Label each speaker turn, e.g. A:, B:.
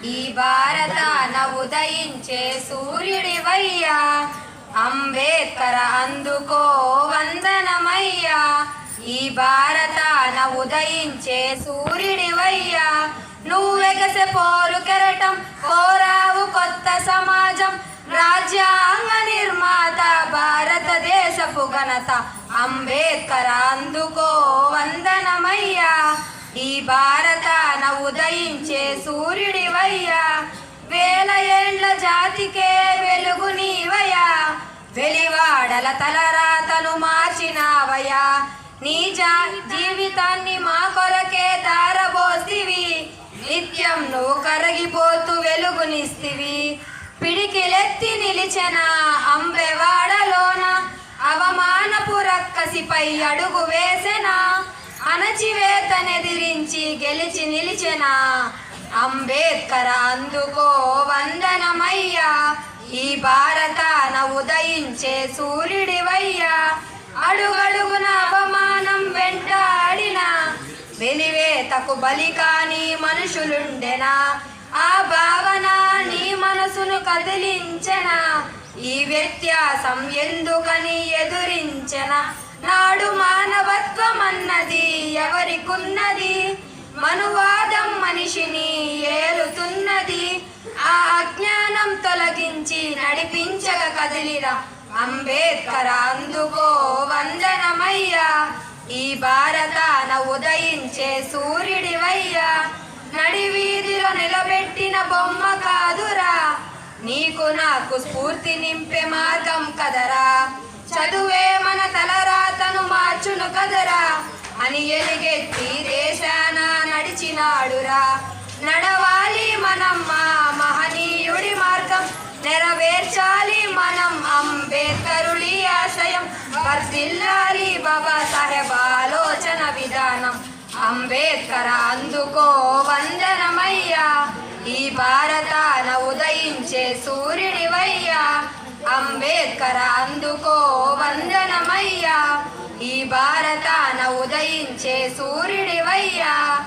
A: ఈ భారతాన ఉదయించే సూర్యుడివయ్యా. అంబేద్కర్ అందుకో వందనమయ్యా. ఈ భారతాన ఉదయించే సూర్యుడివయ్యా. నువ్వెగసె పోరు కెరటం కోరావు కొత్త సమాజం. రాజ్యాంగ నిర్మాత భారతదేశపు ఘనత. అంబేద్కర్ అందుకో వందనమయ్యా. ఈ భారతాన ఉదయించే సూర్యుడివయ్యా. వేల ఏండ్ల జాతికే వెలుగు నీవయ్యా. వెలివాడల తలరాతను మార్చినావయ్యా. నీ జీవితాన్ని మా కొరకే ధారబోసివి. నిత్యం నువ్వు కరిగిపోతూ వెలుగునిస్తివి. పిడికిలెత్తి నిలిచెన అంబెవాడలోన అవమానపు రక్కసిపై అడుగు వేసెనా. అణచివేతనెదిరించి గెలిచి నిలిచెన అంబేద్కర్ అందుకో వందనమయ్యా. ఈ భారతాన ఉదయించే సూర్యుడివయ్యా. అడుగడుగున అవమానం వెంటాడిన వెలివేతకు బలి కాని మనుషులుండెనా. ఆ భావన నీ మనసును కదిలించెనా. ఈ వ్యత్యాసం ఎందుకని ఎదురించెన. నాడు మానవత్వం అన్నది ఎవరికున్నది. మనువాదం మనిషిని ఏలుతున్నది. ఆ అజ్ఞానం తొలగించి నడిపించగ కదిలిరా అంబేద్కర్ అందుకో వందనమయ్యా. ఈ భారతాన ఉదయించే సూర్యుడివయ్యా. నడి వీధిలో నిలబెట్టిన బొమ్మ కాదురా. నీకు నాకు స్ఫూర్తి నింపే మార్గం కదరా. చదువే మన తలరాతను మార్చును కదరా అని ఎలుగెత్తి దేశాన నడిచినాడురా. నడవాలి మనం మా మహనీయుడి మార్గం. నెరవేర్చాలి మనం అంబేద్కరుడి ఆశయం. వర్ధిల్లాలి బాబాసాహెబ్ ఆలోచన విధానం. అంబేద్కర్ అందుకో వందనమయ్యా. ఈ భారతాన ఉదయించే సూర్యుడివయ్యా. అంబేద్కర్ అందుకో వందనమయ్యా. ఈ భారతాన ఉదయించే సూర్యుడివయ్యా.